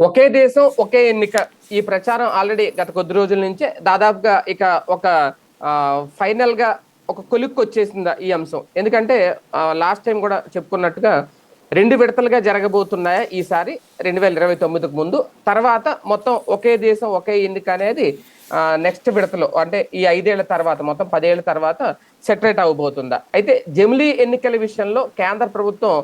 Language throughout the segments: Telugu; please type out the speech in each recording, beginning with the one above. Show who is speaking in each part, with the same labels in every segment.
Speaker 1: ఒకే దేశం ఒకే ఎన్నిక ఈ ప్రచారం ఆల్రెడీ గత కొద్ది రోజుల నుంచే దాదాపుగా ఇక ఒక ఫైనల్ గా ఒక కొలిక్కి వచ్చేసింది ఈ అంశం. ఎందుకంటే లాస్ట్ టైం కూడా చెప్పుకున్నట్టుగా 2 విడతలుగా జరగబోతున్నాయా ఈసారి 2029కు ముందు, తర్వాత మొత్తం ఒకే దేశం ఒకే ఎన్నిక అనేది నెక్స్ట్ విడతలో అంటే ఈ 5 ఏళ్ల తర్వాత మొత్తం 10 ఏళ్ల తర్వాత సెటరేట్ అవబోతుందా? అయితే జమిలీ ఎన్నికల విషయంలో కేంద్ర ప్రభుత్వం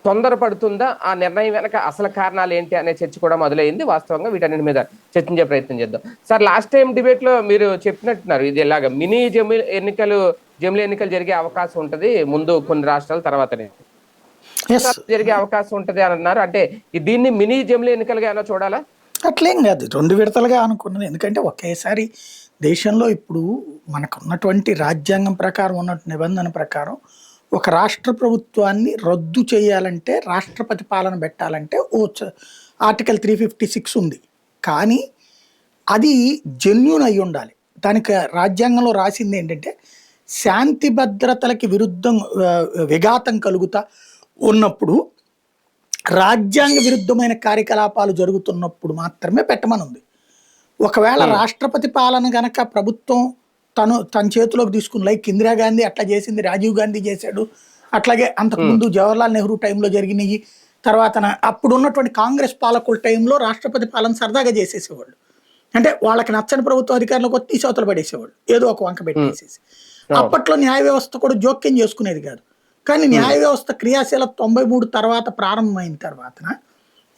Speaker 1: తొందరపడుతుందా? ఆ నిర్ణయం వెనక అసలు కారణాలు ఏంటి అనే చర్చ కూడా మొదలైంది. వాస్తవంగా వీటన్నిటి మీద చర్చించే ప్రయత్నం చేద్దాం. సార్, లాస్ట్ టైం డిబేట్ లో మీరు చెప్పినట్టున్నారు ఇది ఇలాగ మినీ జమిలీ ఎన్నికలు జరిగే అవకాశం ఉంటది ముందు కొన్ని రాష్ట్రాల తర్వాతనే జరిగే అవకాశం ఉంటది అని అన్నారు. అంటే దీన్ని మినీ జమిలీ ఎన్నికలుగా ఏమైనా చూడాలా?
Speaker 2: అట్లేం కాదు, 2 విడతలుగా అనుకున్నది. ఎందుకంటే ఒకేసారి దేశంలో ఇప్పుడు మనకున్నటువంటి రాజ్యాంగం ప్రకారం ఉన్న నిబంధన ప్రకారం ఒక రాష్ట్ర ప్రభుత్వాన్ని రద్దు చేయాలంటే రాష్ట్రపతి పాలన పెట్టాలంటే ఆర్టికల్ 356 ఉంది. కానీ అది జెన్యూన్ అయి ఉండాలి. దానికి రాజ్యాంగంలో రాసింది ఏంటంటే శాంతి భద్రతలకి విరుద్ధం విఘాతం కలుగుతా ఉన్నప్పుడు, రాజ్యాంగ విరుద్ధమైన కార్యకలాపాలు జరుగుతున్నప్పుడు మాత్రమే పెట్టమనుంది. ఒకవేళ రాష్ట్రపతి పాలన గనక ప్రభుత్వం తన చేతిలోకి తీసుకుని, లైక్ ఇందిరాగాంధీ అట్లా చేసింది, రాజీవ్ గాంధీ చేశాడు, అట్లాగే అంతకుముందు జవహర్లాల్ నెహ్రూ టైంలో జరిగినాయి, తర్వాత అప్పుడు ఉన్నటువంటి కాంగ్రెస్ పాలకుల టైంలో రాష్ట్రపతి పాలన సరదాగా చేసేసేవాళ్ళు. అంటే వాళ్ళకి నచ్చని ప్రభుత్వం అధికారంలోకి వచ్చి తీసవతలు పడేసేవాళ్ళు, ఏదో ఒక వంక పెట్టేసేసి. అప్పట్లో న్యాయ వ్యవస్థ కూడా జోక్యం చేసుకునేది కాదు. కానీ న్యాయ వ్యవస్థ క్రియాశీలత 93 తర్వాత ప్రారంభమైన తర్వాత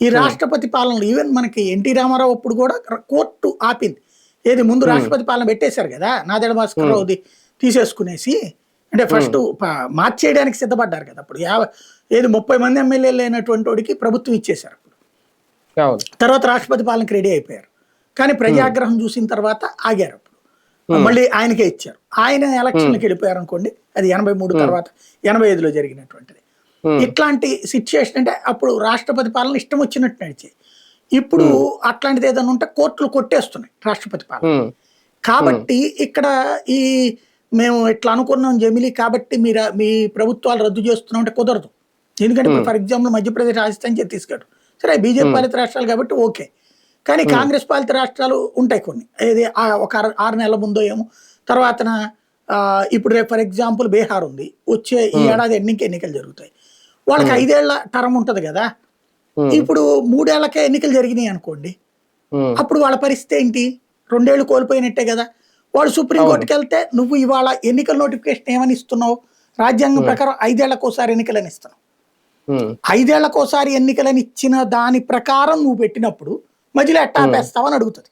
Speaker 2: ఈ రాష్ట్రపతి పాలనలు, ఈవెన్ మనకి ఎన్టీ రామారావు అప్పుడు కూడా కోర్టు ఆపింది. ఏది ముందు రాష్ట్రపతి పాలన పెట్టేశారు కదా, నాదెండ్ల భాస్కర్ రావుది తీసేసుకునేసి, అంటే ఫస్ట్ మార్చేయడానికి సిద్ధపడ్డారు కదా. అప్పుడు 30 మంది ఎమ్మెల్యేలు లేనటువంటి వాడికి ప్రభుత్వం ఇచ్చేశారు. అప్పుడు తర్వాత రాష్ట్రపతి పాలనకి రెడీ అయిపోయారు. కానీ ప్రజాగ్రహం చూసిన తర్వాత ఆగారు. అప్పుడు మళ్ళీ ఆయనకే ఇచ్చారు. ఆయన ఎలక్షన్లకు వెళ్ళిపోయారు అనుకోండి, అది 83 తర్వాత 85లో జరిగినటువంటిది. ఇట్లాంటి సిచ్యుయేషన్ అంటే అప్పుడు రాష్ట్రపతి పాలన ఇష్టం వచ్చినట్టు నడిచాయి. ఇప్పుడు అట్లాంటిది ఏదైనా ఉంటే కోర్టులు కొట్టేస్తున్నాయి రాష్ట్రపతి పాలన. కాబట్టి ఇక్కడ మేము ఇట్లా అనుకున్నాం జమిలీ, కాబట్టి మీ ప్రభుత్వాలు రద్దు చేస్తున్నాం అంటే కుదరదు. ఎందుకంటే ఇప్పుడు ఫర్ ఎగ్జాంపుల్ మధ్యప్రదేశ్, రాజస్థాన్, ఛత్తీస్గఢ్ సరే బీజేపీ పాలిత రాష్ట్రాలు కాబట్టి ఓకే. కానీ కాంగ్రెస్ పాలిత రాష్ట్రాలు ఉంటాయి కొన్ని, ఏది ఒక 6 నెలల ముందో ఏమో. తర్వాత ఇప్పుడు రేపు ఫర్ ఎగ్జాంపుల్ బీహార్ ఉంది, వచ్చే ఈ ఏడాది ఎన్నికలు జరుగుతాయి. వాళ్ళకి 5 ఏళ్ల టర్మ్ ఉంటది కదా. ఇప్పుడు 3 ఏళ్లకే ఎన్నికలు జరిగినాయి అనుకోండి, అప్పుడు వాళ్ళ పరిస్థితి ఏంటి? 2 ఏళ్ళు కోల్పోయినట్టే కదా. వాడు సుప్రీంకోర్టుకి వెళ్తే నువ్వు ఇవాళ ఎన్నికల నోటిఫికేషన్ ఏమని ఇస్తున్నావు? రాజ్యాంగం ప్రకారం 5 ఏళ్లకోసారి ఎన్నికలని ఇస్తున్నావు. 5 ఏళ్లకోసారి ఎన్నికలని ఇచ్చిన దాని ప్రకారం నువ్వు పెట్టినప్పుడు మధ్యలో ఎట్టా ఆపేస్తావని అడుగుతుంది.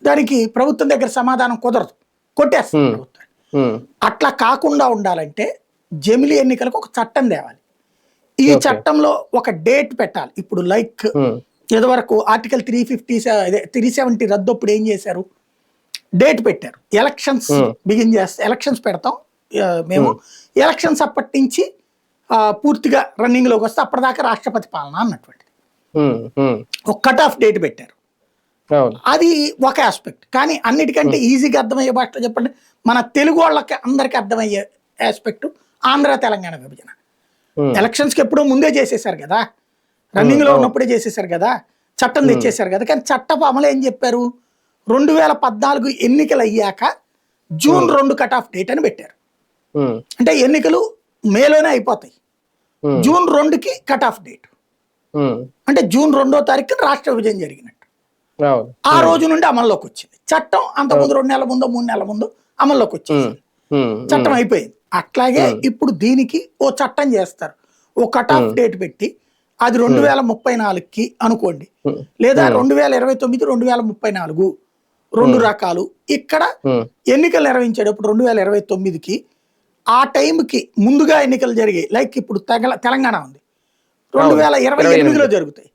Speaker 2: దానికి ప్రభుత్వం దగ్గర సమాధానం కుదరదు, కొట్టేస్తుంది ప్రభుత్వం. అట్లా కాకుండా ఉండాలంటే జమిలీ ఎన్నికలకు ఒక చట్టం తేవాలి. ఈ చట్టంలో ఒక డేట్ పెట్టాలి. ఇప్పుడు లైక్ ఇదివరకు ఆర్టికల్ 370 రద్దు అప్పుడు ఏం చేశారు? డేట్ పెట్టారు. ఎలక్షన్స్ బిగిన్ చేస్తే ఎలక్షన్స్ పెడతాం మేము, ఎలక్షన్స్ అప్పటి నుంచి పూర్తిగా రన్నింగ్ లోకి వస్తే అప్పటిదాకా రాష్ట్రపతి పాలన అన్నటువంటిది ఒక కట్ ఆఫ్ డేట్ పెట్టారు. అది ఒక ఆస్పెక్ట్. కానీ అన్నిటికంటే ఈజీగా అర్థమయ్యే భాషలో చెప్పండి, మన తెలుగు వాళ్ళకి అందరికి అర్థమయ్యే ఆస్పెక్ట్ ఆంధ్ర తెలంగాణ విభజన. ఎలక్షన్స్ కి ఎప్పుడో ముందే చేసేసారు కదా, రన్నింగ్ లో ఉన్నప్పుడే చేసేసారు కదా, చట్టం తెచ్చేసారు కదా. కానీ చట్టపు అమలు ఏం చెప్పారు? 2014 ఎన్నికలు అయ్యాక జూన్ 2 కట్ ఆఫ్ డేట్ అని పెట్టారు. అంటే ఎన్నికలు మేలోనే అయిపోతాయి, జూన్ 2కి కట్ ఆఫ్ డేట్. అంటే జూన్ 2వ తారీఖున రాష్ట్ర విభజన జరిగినట్టు. ఆ రోజు నుండి అమల్లోకి వచ్చింది చట్టం. అంతకుముందు 2 నెలల ముందో 3 నెలల ముందు అమల్లోకి వచ్చింది, చట్టం అయిపోయింది. అట్లాగే ఇప్పుడు దీనికి ఓ చట్టం చేస్తారు, ఓ కట్ ఆఫ్ డేట్ పెట్టి, అది 2034కి అనుకోండి, లేదా 2029, 2034 2 రకాలు. ఇక్కడ ఎన్నికలు నిర్వహించేటప్పుడు 2029కి ఆ టైంకి ముందుగా ఎన్నికలు జరిగాయి. లైక్ ఇప్పుడు తెలంగాణ ఉంది, 2028లో జరుగుతాయి.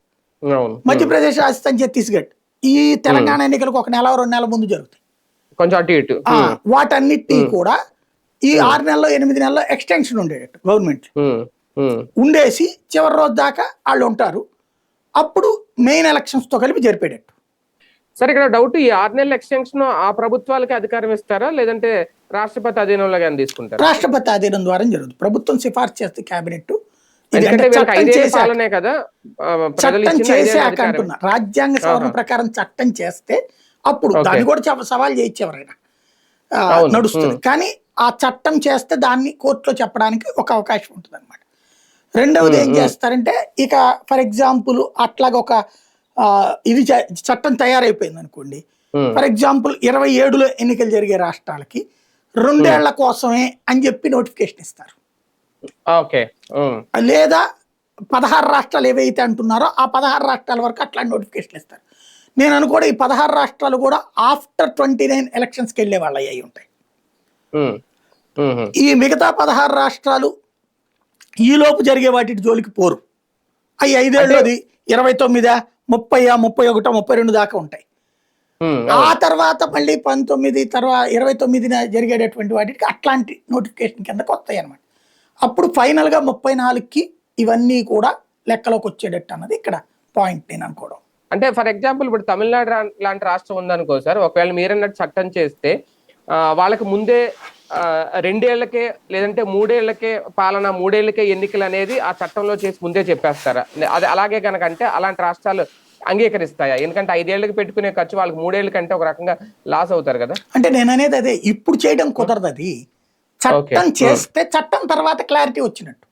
Speaker 2: మధ్యప్రదేశ్, రాజస్థాన్, ఛత్తీస్గఢ్ ఈ తెలంగాణ ఎన్నికలకు 1 నెల 2 నెలల ముందు జరుగుతాయి. వాటన్నిటి కూడా ఈ 6 నెలల్లో 8 నెలల్లో ఎక్స్టెన్షన్ ఉండేటట్టు గవర్నమెంట్ ఉండేసి చివరి రోజు దాకా వాళ్ళు ఉంటారు. అప్పుడు మెయిన్ ఎలక్షన్స్ తో కలిపి జరిపేటట్టు.
Speaker 1: సరే, ఇక్కడ డౌట్, ఈ 6 నెలల ఎక్స్టెన్షన్ ఆ ప్రభుత్వాలకి అధికారం ఇస్తారా, లేదంటే రాష్ట్రపతి అధీనంలో కానీ తీసుకుంటారా?
Speaker 2: రాష్ట్రపతి అధీనం ద్వారా జరుగుతుంది. ప్రభుత్వం సిఫార్సు చేస్తే క్యాబినెట్ ఇది
Speaker 1: ఎందుకంటే
Speaker 2: అంటే
Speaker 1: వీళ్ళకి
Speaker 2: చట్టం
Speaker 1: 5 ఏళ్ల
Speaker 2: చేశాక
Speaker 1: పాలనే కదా ప్రజలు
Speaker 2: చట్టం
Speaker 1: ఇచ్చింది 5 ఏళ్ల
Speaker 2: చేశాక
Speaker 1: అధికారం.
Speaker 2: అంటున్నా, రాజ్యాంగ సవరణ
Speaker 1: ఆహా.
Speaker 2: ప్రకారం చట్టం చేస్తే అప్పుడు
Speaker 1: ఓకే.
Speaker 2: దాన్ని కూడా సవాల్ చేయొచ్చు ఎవరైనా,
Speaker 1: అవును.
Speaker 2: నడుస్తుంది. కానీ ఆ చట్టం చేస్తే దాన్ని కోర్టులో చెప్పడానికి ఒక అవకాశం ఉంటుంది అనమాట. రెండవది ఏం చేస్తారంటే, ఇక ఫర్ ఎగ్జాంపుల్ అట్లాగ ఒక ఇది చట్టం తయారైపోయింది అనుకోండి. ఫర్ ఎగ్జాంపుల్ 27లో ఎన్నికలు జరిగే రాష్ట్రాలకి 2 ఏళ్ల కోసమే అని చెప్పి నోటిఫికేషన్ ఇస్తారు.
Speaker 1: ఓకే.
Speaker 2: లేదా 16 రాష్ట్రాలు ఏవైతే అంటున్నారో ఆ 16 రాష్ట్రాల వరకు అట్లాంటి నోటిఫికేషన్ ఇస్తారు. నేను అనుకోవడం ఈ 16 రాష్ట్రాలు కూడా ఆఫ్టర్ 29 ఎలక్షన్స్కి వెళ్ళే వాళ్ళు అయ్యి ఉంటాయి. ఈ మిగతా 16 రాష్ట్రాలు ఈలోపు జరిగే వాటి జోలికి పోరు. అవి 5 ఏళ్ళది 29, 30, 31, 32 దాకా ఉంటాయి. ఆ తర్వాత మళ్ళీ 19 తర్వాత 29న జరిగేటటువంటి వాటికి అట్లాంటి నోటిఫికేషన్ కిందకు వస్తాయి అన్నమాట. అప్పుడు ఫైనల్గా 34కి ఇవన్నీ కూడా లెక్కలోకి వచ్చేటట్టు అన్నది ఇక్కడ పాయింట్ నేను అనుకోవడం.
Speaker 1: అంటే ఫర్ ఎగ్జాంపుల్ ఇప్పుడు తమిళనాడు లాంటి రాష్ట్రం ఉందనుకో సార్, ఒకవేళ మీరన్నట్టు చట్టం చేస్తే వాళ్ళకి ముందే 2 ఏళ్లకే లేదంటే 3 ఏళ్లకే పాలన, 3 ఏళ్లకే ఎన్నికలు అనేది ఆ చట్టంలో చేసి ముందే చెప్పేస్తారా? అది అలాగే కనుక అంటే అలాంటి రాష్ట్రాలు అంగీకరిస్తాయా? ఎందుకంటే 5 ఏళ్ళకి పెట్టుకునే ఖర్చు వాళ్ళకి 3 ఏళ్ళ కంటే ఒక రకంగా లాస్ అవుతారు కదా.
Speaker 2: అంటే నేను అనేది అదే, ఇప్పుడు చేయడం కుదరదు. అది చట్టం చేస్తే చట్టం తర్వాత క్లారిటీ వచ్చినట్టు.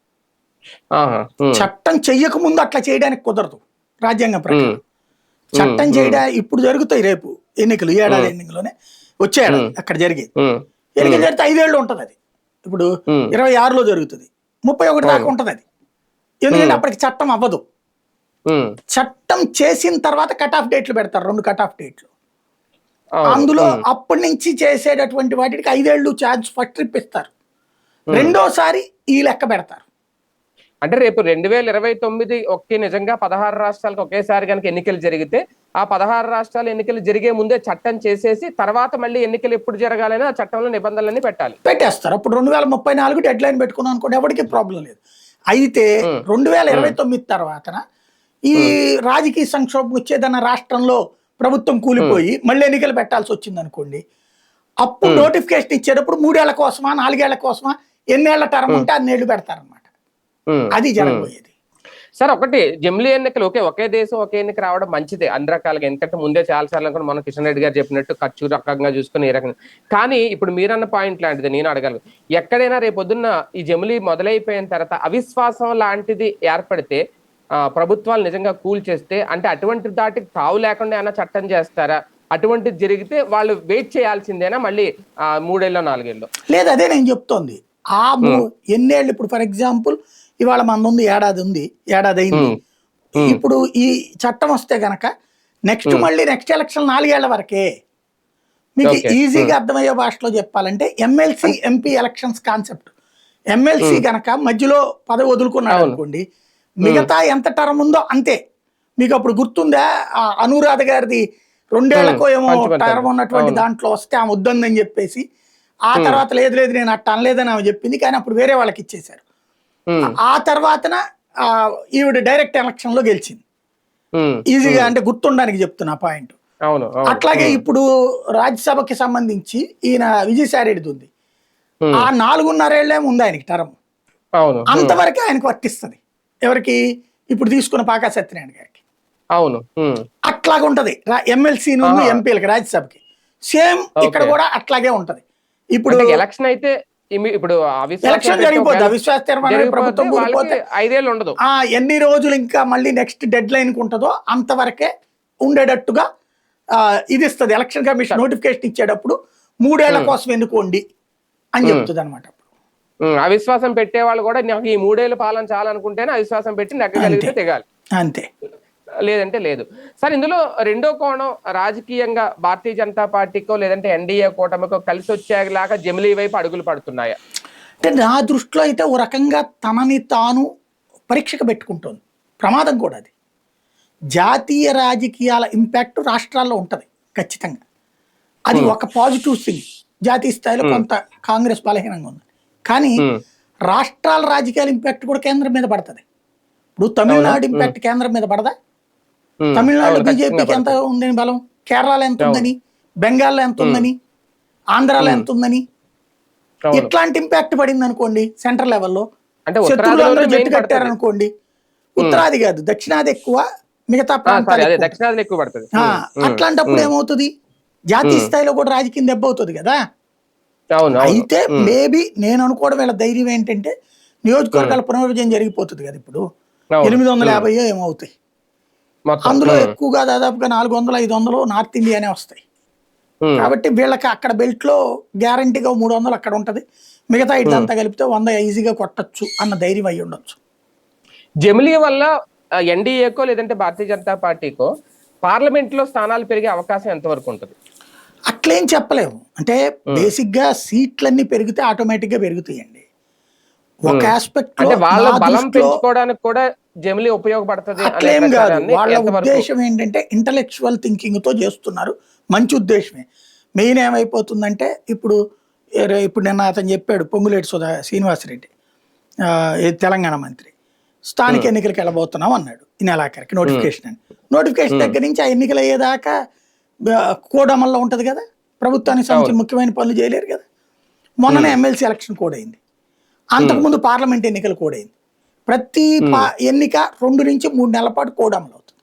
Speaker 2: చట్టం చెయ్యక ముందు అట్లా చేయడానికి కుదరదు రాజ్యాంగం ప్రకారం. చట్టం చేయడానికి ఇప్పుడు జరుగుతాయి రేపు ఎన్నికలు, ఏడాది ఎన్నికలోనే వచ్చే ఏడాది అక్కడ జరిగేది. ఎన్నికలు జరిగితే 5 ఏళ్ళు ఉంటుంది. అది ఇప్పుడు 26లో జరుగుతుంది, 31 దాకా ఉంటుంది అది. ఎందుకంటే అప్పటికి చట్టం అవ్వదు. చట్టం చేసిన తర్వాత కట్ ఆఫ్ డేట్లు పెడతారు, 2 కట్ ఆఫ్ డేట్లు. అందులో అప్పటి నుంచి చేసేటటువంటి వాటికి 5 ఏళ్ళు ఛార్జ్ ఫస్ట్ ట్రిప్ ఇస్తారు, రెండోసారి ఈ లెక్క పెడతారు.
Speaker 1: అంటే రేపు 2029 ఒకే నిజంగా 16 రాష్ట్రాలకు ఒకేసారి కనుక ఎన్నికలు జరిగితే ఆ 16 రాష్ట్రాల ఎన్నికలు జరిగే ముందే చట్టం చేసేసి తర్వాత మళ్ళీ ఎన్నికలు ఎప్పుడు జరగాలని ఆ చట్టంలో నిబంధనలన్నీ
Speaker 2: పెట్టేస్తారు. అప్పుడు 2034 డెడ్ లైన్ పెట్టుకున్నాం అనుకోండి, ఎవరికి ప్రాబ్లం లేదు. అయితే 2029 తర్వాత ఈ రాజకీయ సంక్షోభం వచ్చేదన్న రాష్ట్రంలో ప్రభుత్వం కూలిపోయి మళ్ళీ ఎన్నికలు పెట్టాల్సి వచ్చింది అనుకోండి, అప్పుడు నోటిఫికేషన్ ఇచ్చేటప్పుడు 3 ఏళ్ల కోసమా 4 ఏళ్ల కోసమా, ఎన్నేళ్ల టర్మ్ ఉంటే అన్నేళ్లు పెడతారన్నమాట. అది జరగబోయేది.
Speaker 1: సార్ ఒకటి జమిలీ ఎన్నికలు ఒకే దేశం ఒకే ఎన్నిక రావడం మంచిదే అన్ని రకాలుగా. ఎందుకంటే ముందే చాలా సార్లు కూడా మన కిషన్ రెడ్డి గారు చెప్పినట్టు ఖర్చు రకంగా చూసుకుని ఏ రకంగా. కానీ ఇప్పుడు మీరన్న పాయింట్ లాంటిది నేను అడగలను, ఎక్కడైనా రేపొద్దున్న ఈ జమిలీ మొదలైపోయిన తర్వాత అవిశ్వాసం లాంటిది ఏర్పడితే ప్రభుత్వాలు నిజంగా కూల్ చేస్తే, అంటే అటువంటి దాటికి తావు లేకుండా ఏమైనా చట్టం చేస్తారా? అటువంటిది జరిగితే వాళ్ళు వెయిట్ చేయాల్సిందేనా మళ్ళీ 3 ఏళ్ళో 4 ఏళ్ళో?
Speaker 2: లేదు, అదే నేను చెప్తోంది. ఎన్నేళ్ళు ఇప్పుడు ఫర్ ఎగ్జాంపుల్ ఇవాళ మన ఉంది ఏడాది అయింది. ఇప్పుడు ఈ చట్టం వస్తే గనక మళ్ళీ నెక్స్ట్ ఎలక్షన్ 4 ఏళ్ల వరకే. మీకు ఈజీగా అర్థమయ్యే భాషలో చెప్పాలంటే MLC MP elections concept. MLC గనక మధ్యలో పదవి వదులుకున్నాడు అనుకోండి, మిగతా ఎంత టర్మ్ ఉందో అంతే. మీకు అప్పుడు గుర్తుందా, అనురాధ గారిది 2 ఏళ్లకో ఏమో టర్మ్ ఉన్నటువంటి దాంట్లో వస్తే ఆమె వద్దని చెప్పేసి, ఆ తర్వాత లేదు నేను అట్ట అనలేదని ఆమె చెప్పింది, కానీ అప్పుడు వేరే వాళ్ళకి ఇచ్చేశారు. ఆ తర్వాతన ఈవిడ డైరెక్ట్ ఎలక్షన్ లో గెలిచింది ఈజీగా. అంటే గుర్తుండడానికి చెప్తున్నా పాయింట్. అట్లాగే ఇప్పుడు రాజ్యసభకి సంబంధించి ఈయన విజయసాయి రెడ్డిది ఉంది, ఆ 4.5 ఏళ్ళేమో ఉంది ఆయనకి టర్మ్. అంతవరకే ఆయనకు వర్తిస్తుంది. ఎవరికి? ఇప్పుడు తీసుకున్న పాకా సత్యనారాయణ గారికి. అట్లాగే ఉంటది ఎమ్మెల్సీ నుండి ఎంపీలకి రాజ్యసభకి. సేమ్ ఇక్కడ కూడా అట్లాగే ఉంటది. ఇప్పుడు
Speaker 1: ఎలక్షన్ అయితే ఇప్పుడు
Speaker 2: ఎలక్షన్ జరిగిపోద్ది, అవిశ్వాస తీర్మానం ప్రభుత్వం కూలిపోతే
Speaker 1: 5 ఏళ్ళు ఉండదు.
Speaker 2: ఎన్ని రోజులు ఇంకా మళ్ళీ నెక్స్ట్ డెడ్ లైన్ కు ఉంటుందో అంతవరకే ఉండేటట్టుగా ఇది ఇస్తుంది. ఎలక్షన్ కమిషన్ నోటిఫికేషన్ ఇచ్చేటప్పుడు 3 ఏళ్ల కోసం ఎన్నుకోండి అని చెప్తుంది అనమాట.
Speaker 1: అవిశ్వాసం పెట్టే వాళ్ళు కూడా నాకు ఈ 3 ఏళ్ళ పాలన చాలనుకుంటేనే అవిశ్వాసం పెట్టి నెగ్గగలిగితే తెగాలి,
Speaker 2: అంతే,
Speaker 1: లేదంటే లేదు. సార్ ఇందులో రెండో కోణం, రాజకీయంగా భారతీయ జనతా పార్టీకో లేదంటే ఎన్డీఏ కూటమికో కలిసి వచ్చేలాగా జమిలీ వైపు అడుగులు పడుతున్నాయా?
Speaker 2: అంటే నా దృష్టిలో అయితే ఓ రకంగా తనని తాను పరీక్షకు పెట్టుకుంటుంది. ప్రమాదం కూడా అది. జాతీయ రాజకీయాల ఇంపాక్ట్ రాష్ట్రాల్లో ఉంటుంది ఖచ్చితంగా. అది ఒక పాజిటివ్ థింగ్. జాతీయ స్థాయిలో కొంత కాంగ్రెస్ బలహీనంగా ఉంది, కానీ రాష్ట్రాల రాజకీయాల ఇంపాక్ట్ కూడా కేంద్రం మీద పడుతుంది. ఇప్పుడు తమిళనాడు ఇంపాక్ట్ కేంద్రం మీద పడదా? తమిళనాడులో బీజేపీకి ఎంత ఉందని బలం, కేరళలో ఎంత ఉందని, బెంగాల్లో ఎంత ఉందని, ఆంధ్రాలో ఎంత ఉందని, ఇట్లాంటి ఇంపాక్ట్ పడింది అనుకోండి సెంట్రల్ లెవెల్లో,
Speaker 1: అంటే
Speaker 2: శత్రువులు అందరూ
Speaker 1: ఉత్తరాదిలోనే
Speaker 2: జట్టు
Speaker 1: మెయిన్ పడుతుంది.
Speaker 2: కట్టారనుకోండి, ఉత్తరాది కాదు దక్షిణాది ఎక్కువ, మిగతా
Speaker 1: సారీ
Speaker 2: ప్రాంతాలు
Speaker 1: అదే
Speaker 2: ఎక్కువ.
Speaker 1: దక్షిణాదిలో ఎక్కువ పడుతుంది.
Speaker 2: అట్లాంటప్పుడు ఏమవుతుంది, జాతీయ స్థాయిలో కూడా రాజకీయం దెబ్బ అవుతుంది కదా.
Speaker 1: అవును అవును.
Speaker 2: అయితే మేబీ నేను అనుకోవడం వీళ్ళ ధైర్యం ఏంటంటే, నియోజకవర్గాల పునర్విభజన జరిగిపోతుంది కదా ఇప్పుడు,
Speaker 1: అవును.
Speaker 2: 850 ఏమవుతాయి,
Speaker 1: మొత్తం.
Speaker 2: అందులో ఎక్కువగా దాదాపుగా 400 500 నార్త్ ఇండియానే వస్తాయి. కాబట్టి వీళ్ళకి అక్కడ బెల్ట్ లో గ్యారంటీగా 300 అక్కడ ఉంటది, మిగతా ఇదంతా కలిపితే 100 ఈజీగా కొట్టచ్చు అన్న ధైర్యం అయి ఉండొచ్చు.
Speaker 1: జమిలీ వల్ల ఎన్డీఏకో లేదంటే భారతీయ జనతా పార్టీకో పార్లమెంట్ లో స్థానాలు పెరిగే అవకాశం ఎంతవరకు ఉంటుంది?
Speaker 2: అట్లేం చెప్పలేము. అంటే బేసిక్ గా సీట్లన్నీ పెరిగితే ఆటోమేటిక్ గా పెరుగుతాయండి. ఒక ఆస్పెక్ట్ లో
Speaker 1: అంటే వాళ్ళ
Speaker 2: నా
Speaker 1: బలం
Speaker 2: దృష్టిలో
Speaker 1: పెంచుకోవడానికి కూడా జమిలీ ఉపయోగపడుతుంది అనే
Speaker 2: అట్లేం కాదు.
Speaker 1: ప్రచారాన్ని
Speaker 2: వాళ్ళ
Speaker 1: ఎంతవరకు?
Speaker 2: ఉద్దేశం ఏంటంటే ఇంటలెక్చువల్ థింకింగ్ తో చేస్తున్నారు, మంచి ఉద్దేశమే. మెయిన్ ఏమైపోతుందంటే ఇప్పుడు నిన్న అతను చెప్పాడు, పొంగులేటి శ్రీనివాసరెడ్డి, తెలంగాణ మంత్రి, స్థానిక ఎన్నికలకు వెళ్ళబోతున్నాం అన్నాడు ఈ నెలాఖరికి నోటిఫికేషన్ అని. నోటిఫికేషన్ దగ్గర నుంచి ఆ ఎన్నికలు అయ్యేదాకా కోడ్ అమల్లో ఉంటది కదా, ప్రభుత్వానికి సంబంధించిన ముఖ్యమైన పనులు చేయలేరు కదా. మొన్ననే ఎమ్మెల్సీ ఎలక్షన్ కోడ్ అయింది, అంతకుముందు పార్లమెంట్ ఎన్నికలు కోడ్ అయింది. ప్రతి ఎన్నిక 2 నుంచి 3 నెలల పాటు కోడ్ అమలు అవుతుంది.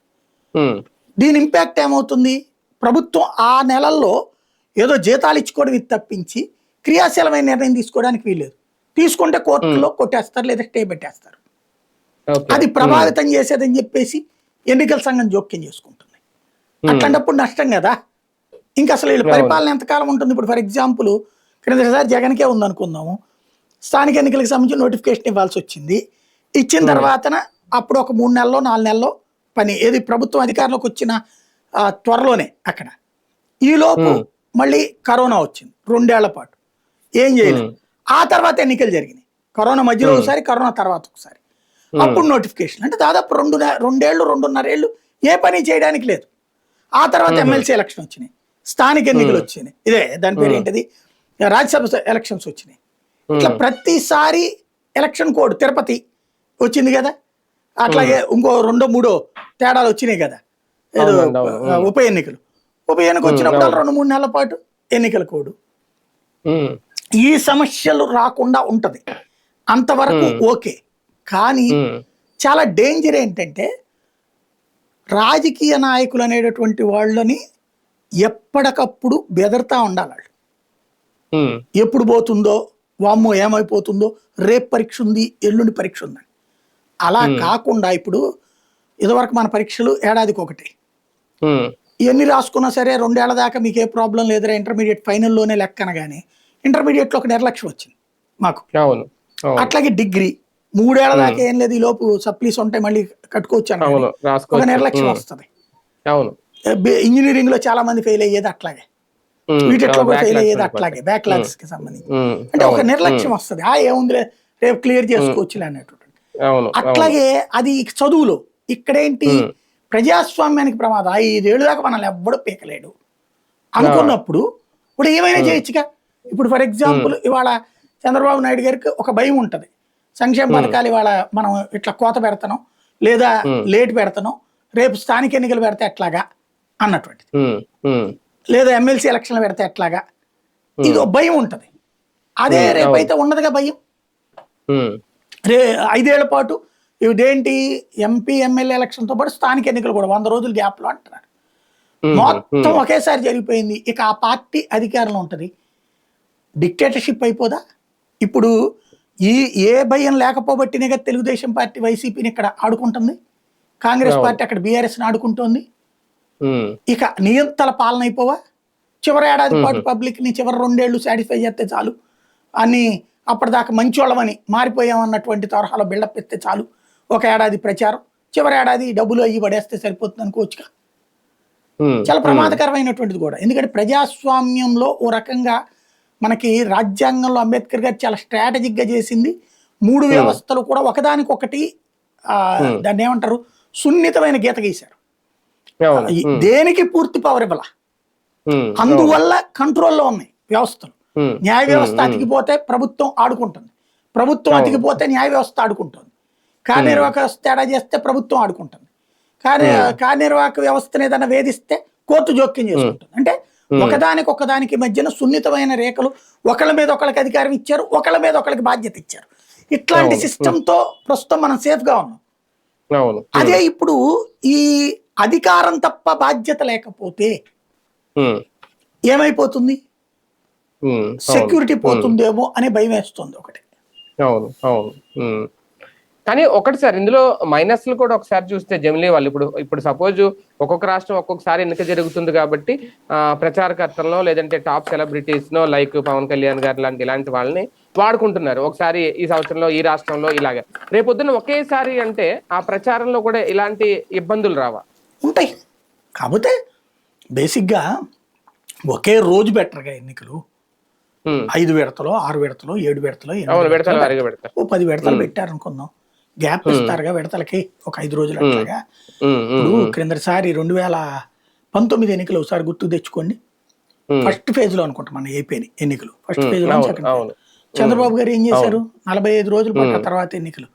Speaker 2: దీని ఇంపాక్ట్ ఏమవుతుంది, ప్రభుత్వం ఆ నెలల్లో ఏదో జీతాలు ఇచ్చుకోవడం ఇది తప్పించి క్రియాశీలమైన నిర్ణయం తీసుకోవడానికి వీల్లేదు. తీసుకుంటే కోర్టులో కొట్టేస్తారు లేదా స్టే పెట్టేస్తారు. అది ప్రభావితం చేసేదని చెప్పేసి ఎన్నికల సంఘం జోక్యం చేసుకుంటుంది. అట్లాంటప్పుడు నష్టం కదా. ఇంకా అసలు వీళ్ళ పరిపాలన ఎంతకాలం ఉంటుంది? ఇప్పుడు ఫర్ ఎగ్జాంపుల్ క్రిందసారి జగన్కే ఉందనుకుందాము, స్థానిక ఎన్నికలకు సంబంధించి నోటిఫికేషన్ ఇవ్వాల్సి వచ్చింది. ఇచ్చిన తర్వాతన అప్పుడు ఒక 3 నెలల్లో 4 నెలల్లో పని ఏది ప్రభుత్వం అధికారంలోకి వచ్చిన త్వరలోనే అక్కడ. ఈలోపు మళ్ళీ కరోనా వచ్చింది 2 ఏళ్ల పాటు, ఏం చేయలేదు. ఆ తర్వాత ఎన్నికలు జరిగినాయి, కరోనా మధ్యలో ఒకసారి, కరోనా తర్వాత ఒకసారి. అప్పుడు నోటిఫికేషన్, అంటే దాదాపు 2 ఏళ్ళు 2.5 ఏళ్ళు ఏ పని చేయడానికి లేదు. ఆ తర్వాత ఎమ్మెల్సీ ఎలక్షన్ వచ్చినాయి, స్థానిక ఎన్నికలు వచ్చినాయి, ఇదే దాని పేరు ఏంటిది, రాజ్యసభ ఎలక్షన్స్ వచ్చినాయి. ఇట్లా ప్రతిసారి ఎలక్షన్ కోడ్, తిరుపతి వచ్చింది కదా, అట్లాగే ఇంకో 2 3 తేడాలు వచ్చినాయి కదా, ఏదో ఉప ఎన్నిక వచ్చినప్పుడు 2-3 నెలల పాటు ఎన్నికల కోడ్. ఈ సమస్యలు రాకుండా ఉంటది అంతవరకు ఓకే. కానీ చాలా డేంజర్ ఏంటంటే, రాజకీయ నాయకులు అనేటటువంటి వాళ్ళని ఎప్పటికప్పుడు బెదర్తా ఉండాలి వాళ్ళు. ఎప్పుడు పోతుందో, వామ్మో ఏమైపోతుందో, రేపు పరీక్ష ఉంది, ఎల్లుండి పరీక్ష ఉందని. అలా కాకుండా ఇప్పుడు ఇదివరకు మన పరీక్షలు ఏడాదికి ఒకటి, ఇవన్నీ రాసుకున్నా సరే 2 ఏళ్ల దాకా మీకు ఏ ప్రాబ్లం లేదురా, ఇంటర్మీడియట్ ఫైనల్లోనే లెక్కనగానే ఇంటర్మీడియట్లో ఒక నిర్లక్ష్యం వచ్చింది మాకు. అట్లాగే డిగ్రీ 3 ఏళ్ల దాకా ఏం లేదు, ఈ లోపు సప్లీస్ ఉంటాయి మళ్ళీ కట్టుకోవచ్చు అని ఒక నిర్లక్ష్యం వస్తుంది. ఇంజనీరింగ్ లో చాలా మంది ఫెయిల్ అయ్యేది అట్లాగే, వీటిలో కూడా ఫెయిల్ అయ్యేది అట్లాగే, బ్యాక్లాగ్స్ కి సంబంధించి. అంటే ఒక నిర్లక్ష్యం వస్తుంది, ఏముందిలే రేపు క్లియర్ చేసుకోవచ్చు అనేటువంటి. అట్లాగే అది చదువులో ఇక్కడేంటి, ప్రజాస్వామ్యానికి ప్రమాదం. 5 ఏళ్ళు దాకా మనల్ని ఎవ్వడూ పీకలేడు అనుకున్నప్పుడు ఇప్పుడు ఏమైనా చేయొచ్చుగా. ఇప్పుడు ఫర్ ఎగ్జాంపుల్ ఇవాళ చంద్రబాబు నాయుడు గారికి ఒక భయం ఉంటుంది, సంక్షేమ పథకాలు ఇవాళ మనం ఇట్లా కోత పెడతాం లేదా లేట్ పెడతాం, రేపు స్థానిక ఎన్నికలు పెడితే ఎట్లాగా అన్నటువంటిది, లేదా ఎమ్మెల్సీ ఎలక్షన్లు పెడితే ఎట్లాగా, ఇది భయం ఉంటుంది. అదే రేపైతే ఉండదుగా భయం. 5 ఏళ్ల పాటు ఇదేంటి, ఎంపీ ఎమ్మెల్యే ఎలక్షన్తో పాటు స్థానిక ఎన్నికలు కూడా 100 రోజుల గ్యాప్లో అంటున్నారు. మొత్తం ఒకేసారి జరిగిపోయింది. ఇక ఆ పార్టీ అధికారంలో ఉంటుంది, డిక్టేటర్షిప్ అయిపోదా? ఇప్పుడు ఏ భయం లేకపోబట్టినే తెలుగుదేశం పార్టీ వైసీపీని ఇక్కడ ఆడుకుంటుంది, కాంగ్రెస్ పార్టీ అక్కడ బీఆర్ఎస్ని ఆడుకుంటోంది. ఇక నియంతల పాలన అయిపోవా? చివరి ఏడాది పాటు పబ్లిక్ని చివరి 2 ఏళ్ళు సాటిస్ఫై చేస్తే చాలు, అన్ని అప్పటిదాకా మంచోళ్ళమని మారిపోయామన్నటువంటి తరహాలో బిల్డప్ ఇస్తే చాలు, ఒక ఏడాది ప్రచారం, చివరి ఏడాది డబ్బులు అయ్యి పడేస్తే సరిపోతుంది అనుకోవచ్చుగా. చాలా ప్రమాదకరమైనటువంటిది కూడా. ఎందుకంటే ప్రజాస్వామ్యంలో ఓ రకంగా మనకి రాజ్యాంగంలో అంబేద్కర్ గారు చాలా స్ట్రాటజిక్ గా చేసింది, 3 వ్యవస్థలు కూడా ఒకదానికొకటి దాన్ని ఏమంటారు, సున్నితమైన గీత గీశారు. దేనికి పూర్తి పవర్ ఇవ్వాల, అందువల్ల కంట్రోల్లో ఉన్నాయి వ్యవస్థలు. న్యాయ వ్యవస్థ అతికిపోతే ప్రభుత్వం ఆడుకుంటుంది, ప్రభుత్వం అతికిపోతే న్యాయ వ్యవస్థ ఆడుకుంటుంది, కార్యనిర్వాహక వ్యవస్థ తేడా చేస్తే ప్రభుత్వం ఆడుకుంటుంది, కార్యనిర్వాహక వ్యవస్థను ఏదైనా వేధిస్తే కోర్టు జోక్యం చేసుకుంటుంది. అంటే ఒకదానికి మధ్యన సున్నితమైన రేఖలు, ఒకళ్ళ మీద ఒకళ్ళకి అధికారం ఇచ్చారు, ఒకళ్ళ మీద ఒకళ్ళకి బాధ్యత ఇచ్చారు. ఇట్లాంటి
Speaker 1: అవును.
Speaker 2: సిస్టమ్ తో ప్రస్తుతం మనం సేఫ్ గా ఉన్నాం.
Speaker 1: అవును.
Speaker 2: అదే ఇప్పుడు ఈ అధికారం తప్ప బాధ్యత లేకపోతే
Speaker 1: ఉమ్,
Speaker 2: ఏమైపోతుంది?
Speaker 1: ఉమ్, అవును.
Speaker 2: సెక్యూరిటీ
Speaker 1: ఉమ్,
Speaker 2: పోతుందేమో అనే భయం వేస్తుంది ఒకటి.
Speaker 1: అవును. అవును. ఉమ్. కానీ ఒకటి సార్, ఇందులో మైనస్లు కూడా ఒకసారి చూస్తే జమిలీ వాళ్ళు ఇప్పుడు ఇప్పుడు సపోజ్ ఒక్కొక్క రాష్ట్రం ఒక్కొక్కసారి ఎన్నిక జరుగుతుంది కాబట్టి ప్రచారకర్తలను లేదంటే top celebrities no like Pawan Kalyan garu లాంటి ఇలాంటి వాళ్ళని వాడుకుంటున్నారు. ఒకసారి ఈ సంవత్సరంలో ఈ రాష్ట్రంలో ఇలాగే, రేపొద్దున ఒకేసారి అంటే ఆ ప్రచారంలో కూడా ఇలాంటి ఇబ్బందులు రావా?
Speaker 2: ఉంటాయి. కాకపోతే బేసిక్గా ఒకే రోజు బెటర్గా ఎన్నికలు
Speaker 1: ఉమ్,
Speaker 2: 5 విడతలో 6 విడతలో 7 విడతలో 8
Speaker 1: అవును,
Speaker 2: విడతలో
Speaker 1: విడతల వారీగా
Speaker 2: పెడతారు.
Speaker 1: పెడతారు.
Speaker 2: ఓ 10 విడతలు
Speaker 1: ఉమ్,
Speaker 2: పెట్టారనుకుందాం, గ్యాప్
Speaker 1: ఉమ్,
Speaker 2: ఇస్తారుగా విడతలకి ఒక 5 రోజులు
Speaker 1: ఉమ్,
Speaker 2: అట్లాగా.
Speaker 1: ఉమ్, ఉమ్,
Speaker 2: ఇప్పుడు
Speaker 1: ఉమ్,
Speaker 2: క్రిందటిసారి 2019 ఎన్నికలు ఒకసారి గుర్తు తెచ్చుకోండి.
Speaker 1: ఉమ్,
Speaker 2: ఫస్ట్ ఫేజ్ లో అనుకుంటాం మన ఏపీని ఎన్నికలు, ఫస్ట్ ఫేజ్ లో
Speaker 1: అవును.
Speaker 2: Second phase.
Speaker 1: అవును. ఉమ్,
Speaker 2: చంద్రబాబు గారు ఏం
Speaker 1: అవును.
Speaker 2: చేశారు? 45 రోజులు పట్ట
Speaker 1: ఉమ్,
Speaker 2: తర్వాత ఎన్నికలు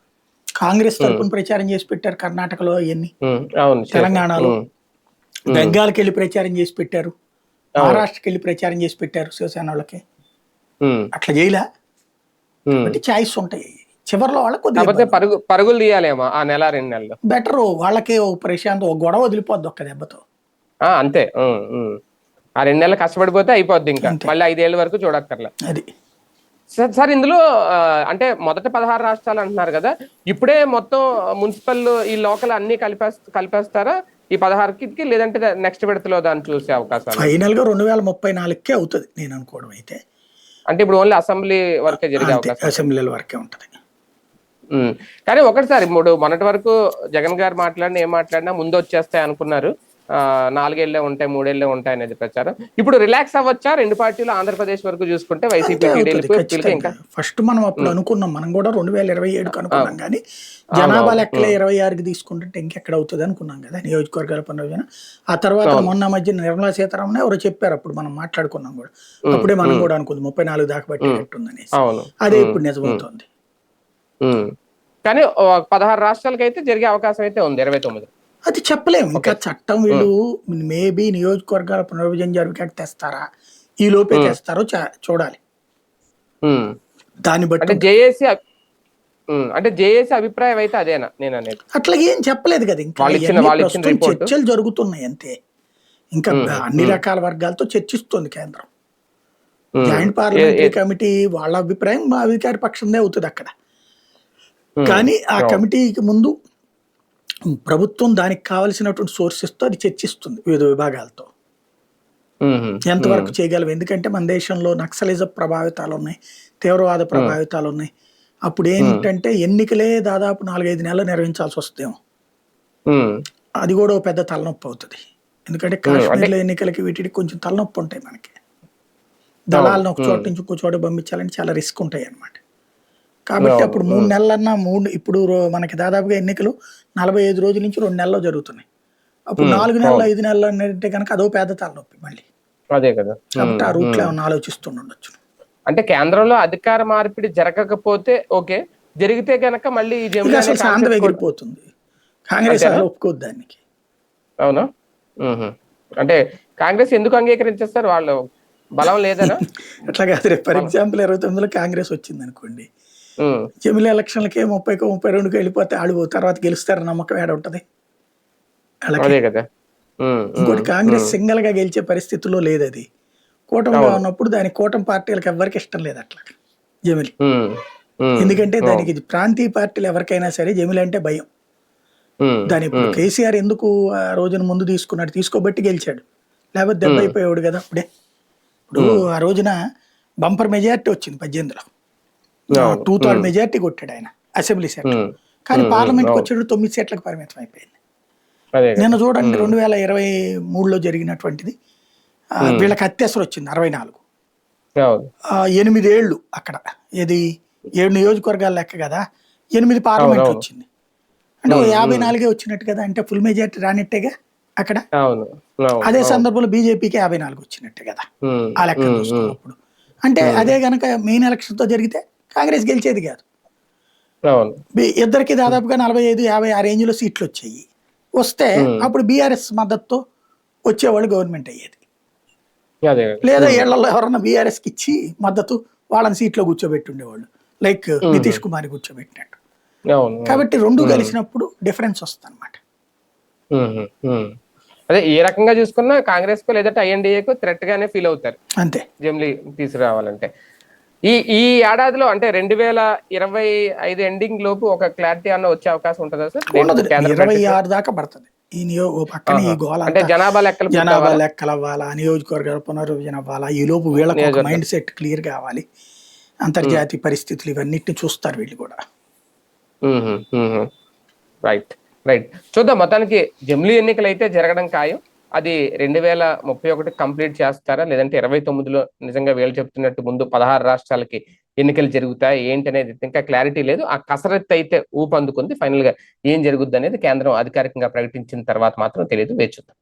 Speaker 2: కాంగ్రెస్
Speaker 1: ఉమ్,
Speaker 2: తరపున ప్రచారం చేసి పెట్టారు. కర్ణాటకలో అవన్నీ,
Speaker 1: అవును, చేశారు.
Speaker 2: తెలంగాణలో
Speaker 1: ఉమ్, ఉమ్,
Speaker 2: బెంగాల్కి వెళ్ళి ప్రచారం చేసి పెట్టారు,
Speaker 1: అవును.
Speaker 2: మహారాష్ట్రకి వెళ్ళి ప్రచారం చేసి పెట్టారు శివసేన వాళ్ళకి.
Speaker 1: ఉమ్,
Speaker 2: అట్లా చేయలే.
Speaker 1: ఉమ్.
Speaker 2: కాబట్టి ఛాయిస్ ఉంటాయి. చివరిలో వాళ్ళకి కొద్దిగా
Speaker 1: కాకపోతే
Speaker 2: ఇబ్బంది ఉంటుంది.
Speaker 1: పరుగులు తీయాలేమో ఆ నెల 2 నెలలు.
Speaker 2: బెటర్ వాళ్ళకే ఒక ప్రశాంత్, ఒక గొడవ వదిలిపోద్ది ఒక్క దెబ్బతో.
Speaker 1: అంతే. ఆ 2 నెలలు కష్టపడిపోతే అయిపోద్ది, ఇంకా
Speaker 2: అంతే,
Speaker 1: మళ్ళీ 5 ఏళ్ల వరకు చూడక్కర్లే.
Speaker 2: అది.
Speaker 1: సార్ ఇందులో అంటే మొదట 16 రాష్ట్రాలు అంటున్నారు కదా, ఇప్పుడే మొత్తం మున్సిపల్ ఈ లోకల్ అన్ని కలిపేస్తారా ఈ 16కి, లేదంటే నెక్స్ట్ విడతలో దాన్ని చూసే అవకాశాలు ఉన్నాయి?
Speaker 2: ఫైనల్ గా 2034కే అవుతుంది నేను అనుకోవడం అయితే.
Speaker 1: అంటే ఇప్పుడు ఓన్లీ అసెంబ్లీ వరకే జరిగే
Speaker 2: అంతే,
Speaker 1: అవకాశం ఉంటుంది.
Speaker 2: అసెంబ్లీల వరకే ఉంటది.
Speaker 1: కానీ ఒకటిసారి ఇప్పుడు మొన్నటి వరకు జగన్ గారు ఏం మాట్లాడినా ముందు వచ్చేస్తాయి అనుకున్నారు. 4 ఏళ్లే ఉంటాయి, 3 ఏళ్లే ఉంటాయి అనేది ప్రచారం. ఇప్పుడు రిలాక్స్ అవ్వచ్చా 2 పార్టీలు ఆంధ్రప్రదేశ్ వరకు చూసుకుంటే,
Speaker 2: అంతే
Speaker 1: వైసీపీ
Speaker 2: అవుతుంది
Speaker 1: టీడీపీలకి
Speaker 2: ఖచ్చితంగా.
Speaker 1: ఇంకా?
Speaker 2: ఫస్ట్ మనం అప్పుడు
Speaker 1: ఉమ్,
Speaker 2: అనుకున్నాం, మనం కూడా 2027కి అనుకున్నాం,
Speaker 1: అవును.
Speaker 2: కానీ
Speaker 1: అవును.
Speaker 2: జనాభా
Speaker 1: అవును.
Speaker 2: లెక్కలే 26కి తీసుకుంటుంటే ఇంకెక్కడ అవుతుంది అనుకున్నాం కదా నియోజకవర్గాల పునర్విభజన. ఆ తర్వాత
Speaker 1: అవును.
Speaker 2: మొన్న మధ్య నిర్మలా సీతారామన్ ఎవరో చెప్పారు, అప్పుడు మనం మాట్లాడుకున్నాం కూడా.
Speaker 1: ఉమ్,
Speaker 2: అప్పుడే మనం
Speaker 1: ఉమ్,
Speaker 2: కూడా అనుకుంది 34 దాకా
Speaker 1: ఉమ్,
Speaker 2: పట్టేటట్టుందనేసి.
Speaker 1: అవును.
Speaker 2: అదే
Speaker 1: ఉమ్,
Speaker 2: ఇప్పుడు
Speaker 1: ఉమ్,
Speaker 2: నిజమవుతోంది.
Speaker 1: ఉమ్. కానీ 16 రాష్ట్రాలకి అయితే జరిగే అవకాశం అయితే ఉంది 29.
Speaker 2: అది చెప్పలేము ఇంకా,
Speaker 1: ఓకే.
Speaker 2: చట్టం
Speaker 1: ఉమ్,
Speaker 2: వీళ్ళు మేబీ నియోజకవర్గాల పునర్విభజన జరిగేటట్టు తెస్తారా, ఈ లోపే
Speaker 1: ఉమ్,
Speaker 2: తెస్తారో చూడాలి.
Speaker 1: ఉమ్.
Speaker 2: దాన్ని బట్టి
Speaker 1: అంటే
Speaker 2: ఉంటుంది.
Speaker 1: జేఏసీ అంటే జేఏసీ అభిప్రాయం అయితే అదేనా నేను అనేది?
Speaker 2: అట్లా ఏం చెప్పలేదు కదా ఇంకా, ఇవన్నీ
Speaker 1: వాళ్ళు ఇచ్చిన
Speaker 2: ప్రస్తుతం
Speaker 1: రిపోర్టు.
Speaker 2: చర్చలు జరుగుతున్నాయి అంతే. ఇంకా అన్ని రకాల వర్గాలతో చర్చిస్తోంది కేంద్రం. జాయింట్ పార్లమెంటరీ కమిటీ వాళ్ళ అభిప్రాయం మా అధికార పక్షందే అవుతుంది అక్కడ. కానీ ఆ
Speaker 1: అవును.
Speaker 2: కమిటీకి ముందు ప్రభుత్వం దానికి కావలసినటువంటి సోర్సెస్తో అది చర్చిస్తుంది వివిధ విభాగాలతో.
Speaker 1: ఉమ్, ఉమ్,
Speaker 2: ఎంతవరకు చేయగలం, ఎందుకంటే మన దేశంలో నక్సలిజం ప్రభావితాలు ఉన్నాయి, తీవ్రవాద
Speaker 1: ఉమ్,
Speaker 2: ప్రభావితాలు ఉన్నాయి. అప్పుడు
Speaker 1: ఉమ్,
Speaker 2: ఏంటంటే ఎన్నికలే దాదాపు 4-5 నెలలు నిర్వహించాల్సి వస్తేమో,
Speaker 1: ఉమ్,
Speaker 2: అది కూడా ఓ పెద్ద తలనొప్పి అవుతుంది. ఎందుకంటే
Speaker 1: అంటే
Speaker 2: కాశ్మీర్లో ఎన్నికలకి వీటికి కొంచెం తలనొప్పి ఉంటాయి మనకి.
Speaker 1: అవును.
Speaker 2: దళాలను ఒక చోట
Speaker 1: ఉమ్,
Speaker 2: నుంచి ఇంకో చోట పంపించాలంటే చాలా రిస్క్ ఉంటాయి అన్నమాట. కాబట్టి
Speaker 1: అవును.
Speaker 2: అప్పుడు 3 నెలలన్నా ఇప్పుడు మనకి దాదాపుగా ఎన్నికలు 45 రోజుల నుంచి 2 నెలల్లో జరుగుతున్నాయి. అప్పుడు 4 నెలలు
Speaker 1: అవును.
Speaker 2: 5 నెలలు అంటే కనుక అదో పెద్ద తలనొప్పి మళ్ళీ.
Speaker 1: అదే కదా.
Speaker 2: కాబట్టి ఆ రూట్లో ఏమన్నా ఆలోచిస్తుండొచ్చు.
Speaker 1: అంటే కేంద్రంలో అధికార మార్పిడి జరగకపోతే ఓకే, జరిగితే గనక మళ్ళీ ఈ
Speaker 2: ఇక
Speaker 1: జమిలి అనే
Speaker 2: అసలు శాంతం
Speaker 1: కాన్సెప్ట్ కూడా
Speaker 2: ఎగిరిపోతుంది. కాంగ్రెస్
Speaker 1: అంతేనా?
Speaker 2: అసలు ఒప్పుకోదు దానికి.
Speaker 1: అవునా? ఉహు. అంటే కాంగ్రెస్ ఎందుకు అంగీకరించేస్తారు? వాళ్ళు బలం లేదనా?
Speaker 2: అట్లా కాదు, రేపు ఫర్
Speaker 1: బలం.
Speaker 2: ఎగ్జాంపుల్ 29లో కాంగ్రెస్ వచ్చింది అనుకోండి,
Speaker 1: ఉమ్,
Speaker 2: జమిలీ ఎలక్షన్లకే 30కో 32కో వెళ్ళిపోతే ఆడు తర్వాత గెలుస్తారని నమ్మకం ఏడ ఉంటుంది వాళ్ళకి.
Speaker 1: అదే కదా. ఉమ్, ఉమ్,
Speaker 2: ఇంకోటి కాంగ్రెస్
Speaker 1: ఉమ్,
Speaker 2: సింగల్ గా గెలిచే పరిస్థితిలో లేదు అది. కూటమిగా
Speaker 1: అవును.
Speaker 2: ఉన్నప్పుడు దాని కూటమి పార్టీలకు ఎవరికి ఇష్టం లేదు అట్లా జమిలి.
Speaker 1: ఉమ్, ఉమ్,
Speaker 2: ఎందుకంటే
Speaker 1: అవును.
Speaker 2: దానికి ప్రాంతీయ పార్టీలు ఎవరికైనా సరే జమిలి అంటే భయం.
Speaker 1: ఉమ్,
Speaker 2: దాని ఇప్పుడు
Speaker 1: ఉమ్,
Speaker 2: కేసీఆర్ ఎందుకు ఆ రోజున ముందు తీసుకున్నాడు, తీసుకోబట్టి గెలిచాడు, లేకపోతే దెబ్బ
Speaker 1: ఉమ్,
Speaker 2: అయిపోయాడు కదా అప్పుడే. ఇప్పుడు
Speaker 1: ఉమ్,
Speaker 2: ఆ రోజున బంపర్ మెజారిటీ వచ్చింది 18లో,
Speaker 1: అవును.
Speaker 2: 2/3 మెజారిటీ కొట్టాడు ఆయన అసెంబ్లీ సీట్లు.
Speaker 1: ఉమ్,
Speaker 2: కానీ పార్లమెంట్కి
Speaker 1: అవును.
Speaker 2: వచ్చేటప్పుడు 9 సీట్లకు పరిమితం అయిపోయింది.
Speaker 1: అదే
Speaker 2: నిన్న
Speaker 1: కదా.
Speaker 2: చూడండి 2023లో జరిగినటువంటిది,
Speaker 1: ఉమ్,
Speaker 2: వీళ్ళకి అత్యవసరం వచ్చింది 64.
Speaker 1: అవును.
Speaker 2: 8 ఏళ్ళు అక్కడ, ఏది 7 నియోజకవర్గాలు లెక్క కదా, 8 పార్లమెంట్లు
Speaker 1: అవునవును.
Speaker 2: వచ్చింది. అంటే ఓ
Speaker 1: ఉమ్, ఉమ్,
Speaker 2: 54 వచ్చినట్టు కదా, అంటే ఫుల్ మెజారిటీ రానట్టేగా అక్కడ.
Speaker 1: అవును. అవును.
Speaker 2: అదే
Speaker 1: అవును.
Speaker 2: సందర్భంలో బీజేపీకి 54 వచ్చినట్టే కదా
Speaker 1: ఉమ్,
Speaker 2: ఆ లెక్కను
Speaker 1: ఉమ్, ఉమ్,
Speaker 2: చూసుకున్నప్పుడు. అంటే
Speaker 1: ఉమ్,
Speaker 2: అదే గనక మెయిన్ ఎలక్షన్తో జరిగితే కాంగ్రెస్ గెలిచేది కాదు.
Speaker 1: అవును.
Speaker 2: ఇద్దరికి దాదాపుగా 45-50 ఆ రేంజ్లో సీట్లు వచ్చాయి. వస్తే
Speaker 1: ఉమ్,
Speaker 2: అప్పుడు బీఆర్ఎస్ మద్దతుతో వచ్చేవాళ్ళు గవర్నమెంట్ అయ్యేది.
Speaker 1: అదే కదా.
Speaker 2: లేదా ఏళ్లలో ఎవరన్నా బీఆర్ఎస్కి ఇచ్చి మద్దతు వాళ్ళని సీట్లో కూర్చోబెట్టి ఉండేవాళ్ళు. లైక్ నితీష్ కుమార్ కూర్చోబెట్టినట్టు.
Speaker 1: అవును.
Speaker 2: కాబట్టి రెండు కలిసినప్పుడు డిఫరెన్స్ వస్తుంది అనమాట.
Speaker 1: అదే ఏ రకంగా చూసుకున్నా కాంగ్రెస్ కు లేదంటే ఐఎన్డీఏకు థ్రెట్ గానే ఫీల్ అవుతారు
Speaker 2: అంతే
Speaker 1: జమిలీ తీసుకురావాలంటే. ఈ ఏడాదిలో అంటే 2025 ఎండింగ్ లోపు ఒక క్లారిటీ అన్న వచ్చే అవకాశం ఉంటుందా సార్?
Speaker 2: ఉండదు,
Speaker 1: కేంద్ర
Speaker 2: 26 దాకా పడుతుంది. ఓ పక్కన ఈ గోల
Speaker 1: అంటే జనాభా
Speaker 2: లెక్కలు అవ్వాలా, నియోజకవర్గాల పునర్విభజన అవ్వాలా, ఈ లోపు వీళ్ళకి ఒక మైండ్ సెట్ క్లియర్ కావాలి, అంతర్జాతీయ పరిస్థితులు ఇవన్నిటిని చూస్తారు వీళ్ళు కూడా.
Speaker 1: రైట్ రైట్ చూద్దాం. మొత్తానికి జమిలీ ఎన్నికలు అయితే జరగడం ఖాయం. అది 2031 కంప్లీట్ చేస్తారా, లేదంటే 29లో నిజంగా వీళ్ళు చెప్తున్నట్టు ముందు 16 రాష్ట్రాలకి ఎన్నికలు జరుగుతాయి ఏంటి అనేది ఇంకా క్లారిటీ లేదు. ఆ కసరత్తు అయితే ఊపందుకుంది. ఫైనల్ గా ఏం జరుగుద్ది అనేది కేంద్రం అధికారికంగా ప్రకటించిన తర్వాత మాత్రం తెలియదు. వేచి చూద్దాం.